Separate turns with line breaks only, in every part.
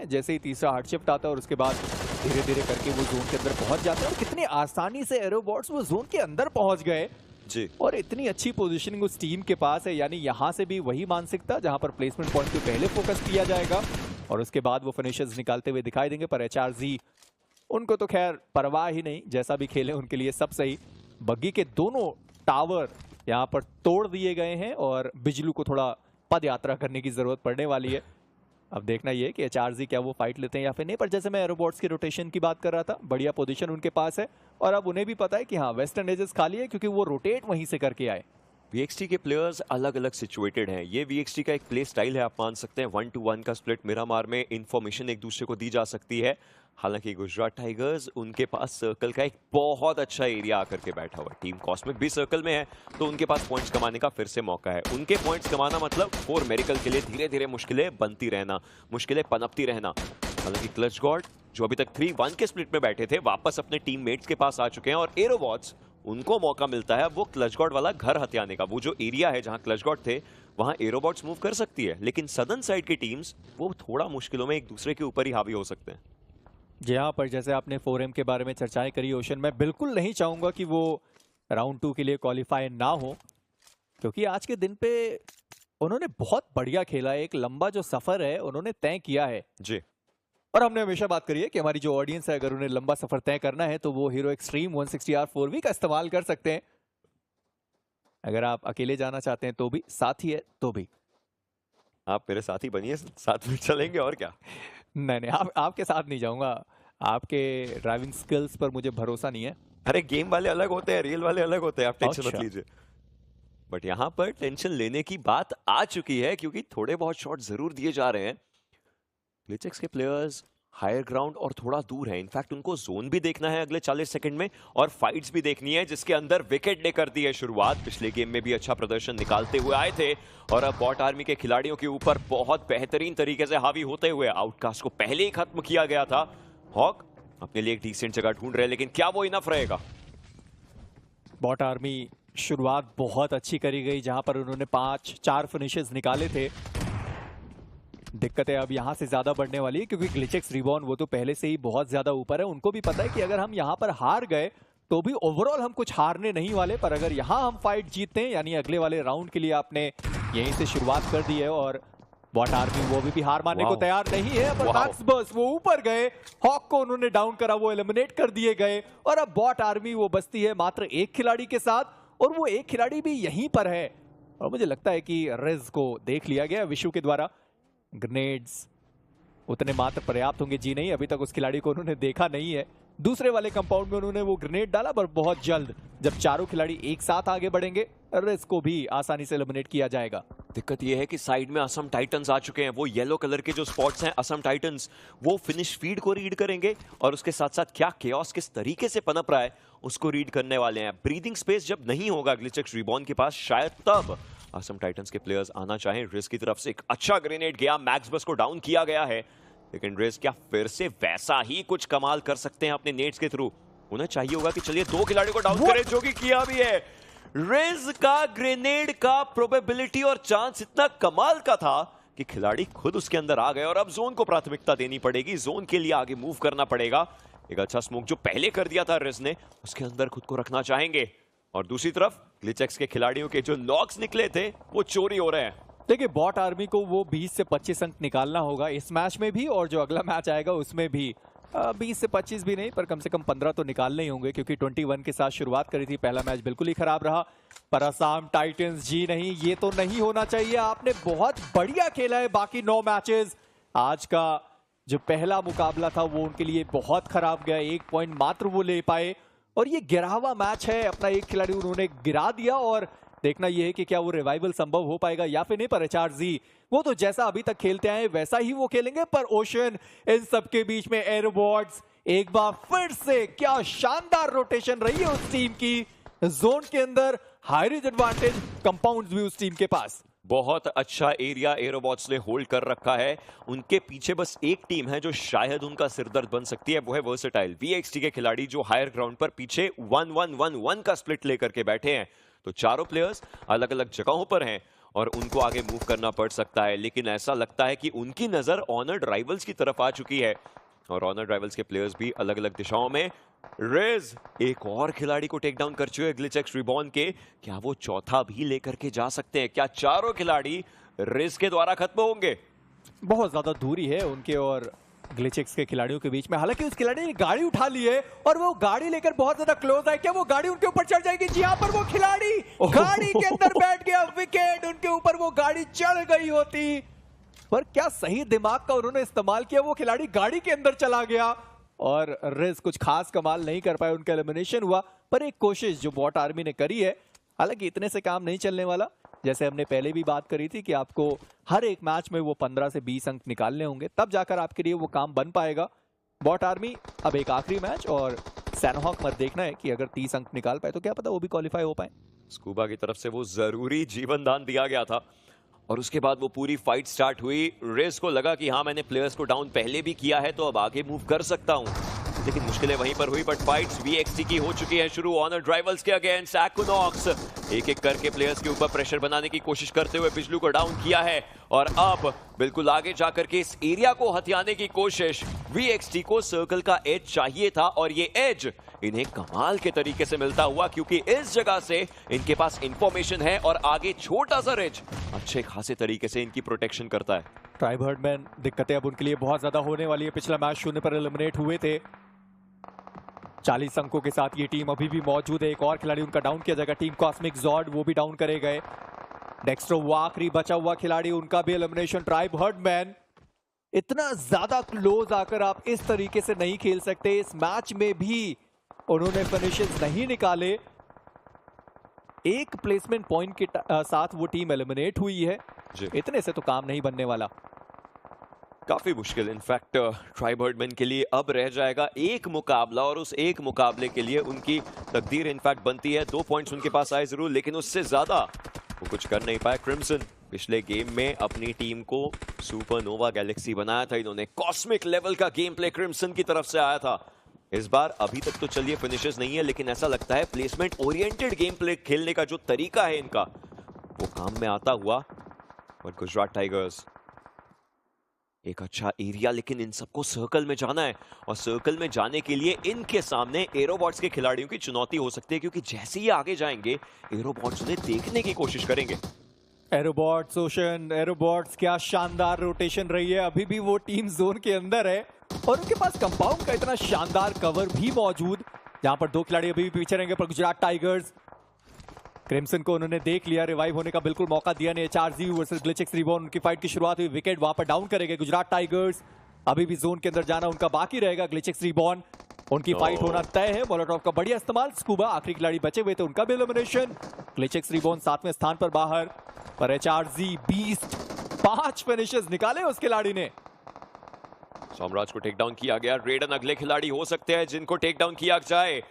जैसे ही तीसरा hard shift आता है और उसके बाद धीरे धीरे करके वो जोन के अंदर पहुंच जाते हैं और कितनी आसानी से एरोबॉट्स वो जोन के अंदर पहुंच गए
जी।
और इतनी अच्छी पोजीशनिंग उस टीम के पास है। यानी यहाँ से भी वही मानसिकता जहां पर प्लेसमेंट पॉइंट पे पहले फोकस किया जाएगा और उसके बाद वो फिनिशर्स निकालते हुए दिखाई देंगे। पर HRZ उनको तो खैर परवाह ही नहीं, जैसा भी खेले उनके लिए सब सही। बग्गी के दोनों टावर यहाँ पर तोड़ दिए गए हैं और बिजलू को थोड़ा पद यात्रा करने की जरूरत पड़ने वाली है। अब देखना ये कि HRZ क्या वो फाइट लेते हैं या फिर नहीं। पर जैसे मैं एरोबॉट्स की रोटेशन की बात कर रहा था, बढ़िया पोजीशन उनके पास है और अब उन्हें भी पता है कि हाँ वेस्टर्न एजेस खाली है क्योंकि वो रोटेट वहीं से करके आए।
VXT के प्लेयर्स अलग अलग सिचुएटेड हैं। ये VXT का एक प्ले स्टाइल है, आप मान सकते हैं 1-to-1 का स्प्लिट मिरामार में इंफॉर्मेशन एक दूसरे को दी जा सकती है। हालांकि गुजरात टाइगर्स उनके पास सर्कल का एक बहुत अच्छा एरिया आकर के बैठा हुआ है। टीम कॉस्मिक भी सर्कल में है तो उनके पास पॉइंट्स कमाने का फिर से मौका है। उनके पॉइंट्स कमाना मतलब 4 मेरिकल के लिए धीरे धीरे मुश्किलें बनती रहना, मुश्किलें पनपती रहना। हालांकि क्लच गॉड जो अभी तक 3-1 के स्प्लिट में बैठे थे वापस अपने टीममेट्स के पास आ चुके हैं और एरोबॉट्स उनको मौका मिलता है वो क्लच गॉड वाला घर हथियाने का। वो जो एरिया है जहां क्लच गॉड थे वहां एरोबॉट्स मूव कर सकती है, लेकिन सदर्न साइड की टीम्स वो थोड़ा मुश्किलों में एक दूसरे के ऊपर ही हावी हो सकते हैं।
यहाँ पर जैसे आपने 4M के बारे में चर्चाएं करी ओशन, मैं बिल्कुल नहीं चाहूंगा कि वो राउंड 2 के लिए क्वालिफाई ना हो क्योंकि आज के दिन पे उन्होंने बहुत बढ़िया खेला है। एक लंबा जो सफर है उन्होंने तय किया है
जी।
और हमने हमेशा बात करी है कि हमारी जो ऑडियंस है अगर उन्हें लंबा सफर तय करना है तो वो हीरो एक्सट्रीम 160R 4V का इस्तेमाल कर सकते हैं। अगर आप अकेले जाना चाहते हैं तो भी, साथी है तो भी।
आप मेरे साथी बनिए, साथ में चलेंगे और क्या।
नहीं, आपके साथ नहीं जाऊंगा। आपके ड्राइविंग स्किल्स पर मुझे भरोसा नहीं है।
अरे गेम वाले अलग होते हैं, रियल वाले अलग होते हैं, आप टेंशन मत
अच्छा।
लीजिए। बट यहाँ पर टेंशन लेने की बात आ चुकी है क्योंकि थोड़े बहुत शॉट जरूर दिए जा रहे हैं। ग्लिचेक्स के प्लेयर्स हायर ग्राउंड और थोड़ा दूर है। इनफैक्ट उनको जोन भी देखना है अगले 40 सेकंड में और फाइट्स भी देखनी है जिसके अंदर विकेट ने कर दी है शुरुआत। पिछले गेम में भी अच्छा प्रदर्शन निकालते हुए आए थे और अब बॉट आर्मी के खिलाड़ियों के ऊपर बहुत बेहतरीन तरीके से हावी होते हुए आउटकास्ट को पहले ही खत्म किया गया था। हॉक अपने लिए एक डिसेंट जगह ढूंढ रहे हैं लेकिन क्या वो इनफ रहेगा।
बॉट आर्मी शुरुआत बहुत अच्छी करी गई जहां पर उन्होंने 4 फिनिशेस निकाले थे। दिक्कतें अब यहां से ज्यादा बढ़ने वाली है क्योंकि ग्लिचेक्स रिबॉर्न वो तो पहले से ही बहुत ज्यादा ऊपर है। उनको भी पता है कि अगर हम यहां पर हार गए तो भी ओवरऑल हम कुछ हारने नहीं वाले, पर अगर यहां हम फाइट जीतते हैं यानी अगले वाले राउंड के लिए आपने यहीं से शुरुआत कर दी है और बॉट आर्मी वो भी हार मानने को तैयार नहीं है। पर मैक्स बस वो ऊपर गए, हॉक को उन्होंने डाउन करा, वो एलिमिनेट कर दिए गए और अब बॉट आर्मी वो बचती है मात्र एक खिलाड़ी के साथ और वो एक खिलाड़ी भी यहीं पर है और मुझे लगता है कि रिज को देख लिया गया विशु के द्वारा। ग्रेनेड्स उतने मात्र पर्याप्त होंगे जी नहीं, अभी तक उस खिलाड़ी को उन्होंने देखा नहीं है। दूसरे वाले कंपाउंड में उन्होंने वो ग्रेनेड डाला पर बहुत जल्द जब चारों खिलाड़ी एक साथ आगे बढ़ेंगे रिज को भी आसानी से एलिमिनेट किया जाएगा।
दिक्कत यह है कि साइड में असम टाइटंस आ चुके हैं। वो येलो कलर के जो स्पॉट्स हैं असम टाइटंस वो फिनिश फीड को रीड करेंगे और उसके साथ साथ क्या केओस किस तरीके से पनप रहा है उसको रीड करने वाले हैं। ब्रीदिंग स्पेस जब नहीं होगा ग्लिचेक्स रिबॉर्न के पास शायद तब असम टाइटंस के प्लेयर्स आना चाहें। रिज की तरफ से एक अच्छा ग्रेनेड गया, मैक्स बस को डाउन किया गया है लेकिन रिज क्या फिर से वैसा ही कुछ कमाल कर सकते हैं अपने नेट्स के थ्रू। उन्हें चाहिए होगा कि चलिए 2 खिलाड़ियों को डाउन करें, जो कि किया भी है। रिज का ग्रेनेड का प्रोबेबिलिटी और चांस इतना कमाल का था कि खिलाड़ी खुद उसके अंदर आ गए और अब जोन को प्राथमिकता देनी पड़ेगी, जोन के लिए आगे मूव करना पड़ेगा। एक अच्छा स्मोक जो पहले कर दिया था रिज ने उसके अंदर खुद को रखना चाहेंगे और दूसरी तरफ ग्लिचेक्स के खिलाड़ियों के जो नॉक्स निकले थे वो चोरी हो रहे हैं।
देखिए बॉट आर्मी को वो 20 से 25 अंक निकालना होगा इस मैच में भी और जो अगला मैच आएगा उसमें भी 20 से 25 भी नहीं पर कम से कम 15 तो निकालने ही होंगे क्योंकि 21 के साथ शुरुआत करी थी। पहला मैच बिल्कुल ही खराब रहा पर असम टाइटंस जी नहीं, ये तो नहीं होना चाहिए। आपने बहुत बढ़िया खेला है बाकी 9 मैचेस। आज का जो पहला मुकाबला था वो उनके लिए बहुत खराब गया, 1 पॉइंट मात्र वो ले पाए और ये 11वां मैच है। अपना एक खिलाड़ी उन्होंने गिरा दिया और देखना यह है कि क्या वो रिवाइवल संभव हो पाएगा या फिर नहीं। पर HRZ वो तो जैसा अभी तक खेलते आए वैसा ही वो खेलेंगे। पर ओशन इन सबके बीच में एरोबॉट्स एक बार फिर से क्या शानदार रोटेशन रही है उस टीम की। जोन के अंदर हाई रिज एडवांटेज, कंपाउंड्स भी उस टीम के पास।
बहुत अच्छा एरिया एरोबॉट्स ने होल्ड कर रखा है। उनके पीछे बस एक टीम है जो शायद उनका सिरदर्द बन सकती है, वो है वर्सेटाइल VXT के खिलाड़ी जो हायर ग्राउंड पर पीछे 1-1-1-1 का स्प्लिट लेकर के बैठे हैं। तो चारों प्लेयर्स अलग अलग जगहों पर हैं और उनको आगे मूव करना पड़ सकता है, लेकिन ऐसा लगता है कि उनकी नजर ऑनर्ड राइवल्स की तरफ आ चुकी है और ऑनर्ड राइवल्स के प्लेयर्स भी अलग अलग दिशाओं में। रेज एक और खिलाड़ी को टेक डाउन कर चुके हैं ग्लिचेक्स रिबॉर्न के, क्या वो चौथा भी लेकर के जा सकते हैं? क्या चारों खिलाड़ी रेज के द्वारा खत्म होंगे?
बहुत ज्यादा दूरी है उनके और ग्लिचेक्स के खिलाड़ियों के बीच में। हालांकि उस खिलाड़ी ने गाड़ी उठा ली है और वो गाड़ी लेकर बहुत ज्यादा क्लोज है। क्या वो गाड़ी उनके ऊपर चढ़ जाएगी? जी, यहाँ पर वो खिलाड़ी गाड़ी के अंदर बैठ गया। विकेट उनके ऊपर वो गाड़ी चढ़ गई होती, पर क्या सही दिमाग का उन्होंने इस्तेमाल किया। वो खिलाड़ी गाड़ी के अंदर चला गया और रिज कुछ खास कमाल नहीं कर पाए, उनका एलिमिनेशन हुआ। पर एक कोशिश जो बॉट आर्मी ने करी है, हालांकि इतने से काम नहीं चलने वाला। जैसे हमने पहले भी बात करी थी कि आपको हर एक मैच में वो 15 से 20 अंक निकालने होंगे, तब जाकर आपके लिए वो काम बन पाएगा। बॉट आर्मी अब एक आखिरी मैच और सैनहॉक मत देखना है कि अगर 30 अंक निकाल पाए तो क्या पता वो भी क्वालिफाई हो पाए।
स्कूबा की तरफ से वो जरूरी जीवन दान दिया गया था और उसके बाद वो पूरी फाइट स्टार्ट हुई। रेस को लगा कि हाँ, मैंने प्लेयर्स को डाउन पहले भी किया है तो अब आगे मूव कर सकता हूँ, लेकिन मुश्किलें वहीं पर हुई। बट फाइट्स VXT की हो चुकी है शुरू ऑनर्ड राइवल्स के अगेंस्ट एक्विनॉक्स। एक एक करके प्लेयर्स के ऊपर प्रेशर बनाने की कोशिश करते हुए बिजलू को डाउन किया है और अब बिल्कुल आगे जाकर के इस एरिया को हथियाने की कोशिश। VXT को सर्कल का एज चाहिए था और ये एज इन्हें कमाल के तरीके से मिलता हुआ, क्योंकि इस जगह से इनके पास इंफॉर्मेशन है और आगे छोटा सा रिज अच्छे खासे तरीके से इनकी प्रोटेक्शन करता है।
ट्राइब हर्डमैन दिक्कतें अब उनके लिए बहुत ज्यादा होने वाली है। पिछला मैच 0 पर एलिमिनेट हुए थे। 40 अंकों के साथ ये टीम अभी भी मौजूद है। एक और खिलाड़ी उनका डाउन किया जाएगा। टीम कॉस्मिक जॉर्ड वो भी डाउन करे गए। डेक्स्ट्रो वो आखिरी बचा हुआ खिलाड़ी, उनका भी एलिमिनेशन। ट्राइब हर्डमैन इतना ज्यादा क्लोज आकर आप इस तरीके से नहीं खेल सकते। इस मैच में भी उन्होंने फिनिशेस नहीं निकाले। एक प्लेसमेंट पॉइंट के साथ वो टीम एलिमिनेट हुई है। इतने से तो काम नहीं बनने वाला,
काफी मुश्किल। इनफैक्ट ट्राइब हर्डमैन के लिए अब रह जाएगा एक मुकाबला और उस एक मुकाबले के लिए उनकी तकदीर इनफैक्ट बनती है। 2 पॉइंट्स उनके पास आए जरूर, लेकिन उससे ज्यादा वो कुछ कर नहीं पाए। क्रिम्सन पिछले गेम में अपनी टीम को सुपरनोवा गैलेक्सी बनाया था इन्होंने। कॉस्मिक लेवल का गेम प्ले क्रिम्सन की तरफ से आया था। इस बार अभी तक तो चलिए फिनिशेस नहीं है, लेकिन ऐसा लगता है प्लेसमेंट ओरिएंटेड गेम प्ले खेलने का जो तरीका है इनका वो काम में आता हुआ। और गुजरात टाइगर्स एक अच्छा एरिया, लेकिन इन सबको सर्कल में जाना है और सर्कल में जाने के लिए इनके सामने एरोबॉट्स के खिलाड़ियों की चुनौती हो सकती है, क्योंकि जैसे ही आगे जाएंगे एरोबॉट्स उन्हें देखने की कोशिश करेंगे।
एरोबॉट्स ओशन, एरोबॉट्स क्या शानदार रोटेशन रही है। अभी भी वो टीम जोन के अंदर है और उनके पास कंपाउंड का इतना शानदार कवर भी मौजूद, जहां पर 2 खिलाड़ी अभी भी पीछे रहेंगे। पर गुजरात टाइगर्स क्रिम्सन को उन्होंने देख लिया, रिवाइव होने का बिल्कुल मौका दिया नहीं। HRG वर्सेस ग्लिचेक्स रिबॉर्न, उनकी फाइट की शुरुआत हुई। विकेट वहां पर डाउन करेंगे गुजरात टाइगर्स। अभी भी जोन के अंदर जाना उनका बाकी रहेगा। ग्लिचेक्स रिबॉर्न उनकी फाइट होना तय है। मोलोटॉव का बढ़िया इस्तेमाल। स्कूबा आखिरी खिलाड़ी बचे हुए थे, उनका भी एलिमिनेशन। ग्लिचेक्स रिबॉर्न 7वें स्थान पर बाहर। पर HRG बीस्ट 5 फिनिशेस निकाले उस खिलाड़ी ने।
साम्राज को टेक डाउन किया गया। रेडन अगले खिलाड़ी हो सकते हैं जिनको टेक डाउन किया जाए,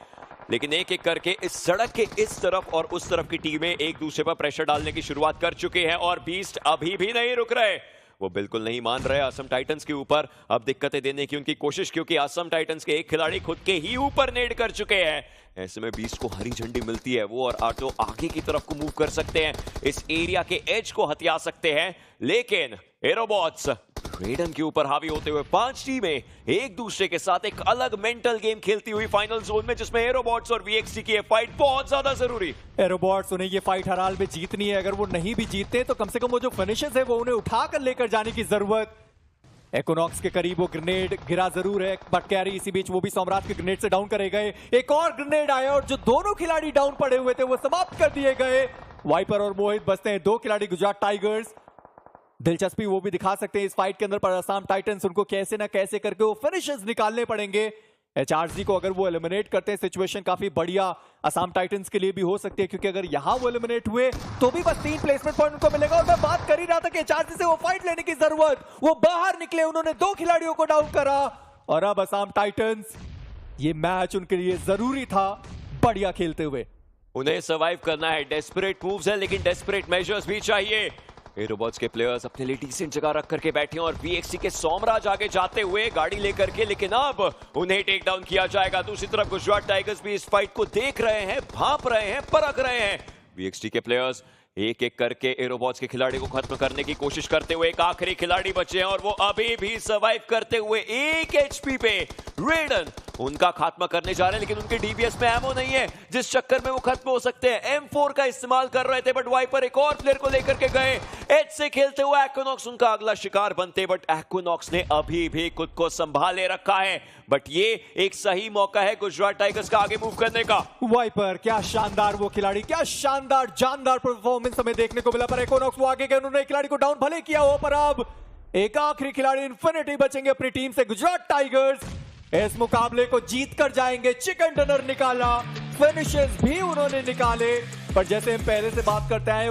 लेकिन एक एक करके इस सड़क के इस तरफ और उस तरफ की टीमें एक दूसरे पर प्रेशर डालने की शुरुआत कर चुके हैं और बीस्ट अभी भी नहीं रुक रहे। वो बिल्कुल नहीं मान रहे असम टाइटंस के ऊपर अब दिक्कतें देने की उनकी कोशिश, क्योंकि असम टाइटंस के एक खिलाड़ी खुद के ही ऊपर नेड कर चुके हैं। ऐसे में बीस्ट को हरी झंडी मिलती है, वो और आटो आगे की तरफ को मूव कर सकते हैं, इस एरिया के एज को हथिया सकते हैं। लेकिन एरोबॉट्स रेडन के ऊपर हावी होते हुए 5 टीमें एक दूसरे के साथ एक अलग मेंटल गेम खेलती हुई फाइनल जोन में, जिसमें एरोबॉट्स और VXT की फाइट बहुत ज्यादा जरूरी।
एरोबॉट्स उन्हें ये फाइट हर हाल में जीतनी है। अगर वो नहीं भी जीतते तो कम से कम वो जो फिनिशेस है वो उन्हें उठाकर लेकर जाने की जरूरत। एक्विनॉक्स के करीब वो ग्रेनेड गिरा जरूर है, बट कैरी इसी बीच वो भी सम्राट के ग्रेनेड से डाउन करे गए। एक और ग्रेनेड आया और जो दोनों खिलाड़ी डाउन पड़े हुए थे वो समाप्त कर दिए गए। वाइपर और मोहित बचते हैं 2 खिलाड़ी गुजरात टाइगर्स। दिलचस्पी वो भी दिखा सकते हैं इस फाइट के अंदर, पर असम टाइटंस उनको कैसे ना कैसे करके वो फिनिशेस निकालने पड़ेंगे। HRG को अगर वो एलिमिनेट करते हैं, सिचुएशन काफी बढ़िया असम टाइटंस के लिए भी हो सकती है, क्योंकि अगर यहां वो एलिमिनेट हुए तो भी बस 3 प्लेसमेंट पॉइंट उनको मिलेगा। और मैं बात कर ही रहा था कि HRG से वो फाइट लेने की जरूरत, वो बाहर निकले, उन्होंने 2 खिलाड़ियों को डाउन करा और अब असम टाइटंस, ये मैच उनके लिए जरूरी था बढ़िया खेलते हुए।
उन्हें सर्वाइव करना है। डेस्परेट मूव्स है, लेकिन डेस्परेट मेजर्स भी चाहिए। एरोबॉट्स के प्लेयर्स अपने लिए डिसेंट जगह रख करके बैठे हैं और VXT के सोमराज आगे जाते हुए गाड़ी लेकर के, लेकिन अब उन्हें टेक डाउन किया जाएगा। दूसरी तरफ गुजरात टाइगर्स भी इस फाइट को देख रहे हैं, भांप रहे हैं, परख रहे हैं। VXT के प्लेयर्स एक एक करके एरोबॉट्स के खिलाड़ी को खत्म करने की कोशिश करते हुए एक आखिरी खिलाड़ी बचे हैं और वो अभी भी सर्वाइव करते हुए 1 एचपी पे रेडन उनका खात्मा करने जा रहे हैं, लेकिन उनके डीबीएस में एमो नहीं है जिस चक्कर में वो खत्म हो सकते हैं। M4 का इस्तेमाल कर रहे थे बट वाइपर एक और प्लेयर को लेकर के गए। एज से खेलते हुए एक्विनॉक्स उनका अगला शिकार बनते, बट एक्विनॉक्स ने अभी भी खुद को संभाले रखा है। बट ये एक सही मौका है गुजरात टाइगर्स का आगे मूव करने का।
वाइपर क्या शानदार वो खिलाड़ी, क्या शानदार जानदार परफॉर्मेंस हमें देखने को मिला। पर एक्विनॉक्स वो आगे गए, उन्होंने एक खिलाड़ी को डाउन भले किया हो, पर अब एक आखिरी खिलाड़ी इन्फिनिटी बचेंगे अपनी टीम से। गुजरात टाइगर्स इस मुकाबले को जीत कर जाएंगे। चिकन डिनर निकाला, फिनिशेस भी उन्होंने निकाले, पर जैसे हम पहले से बात करते हैं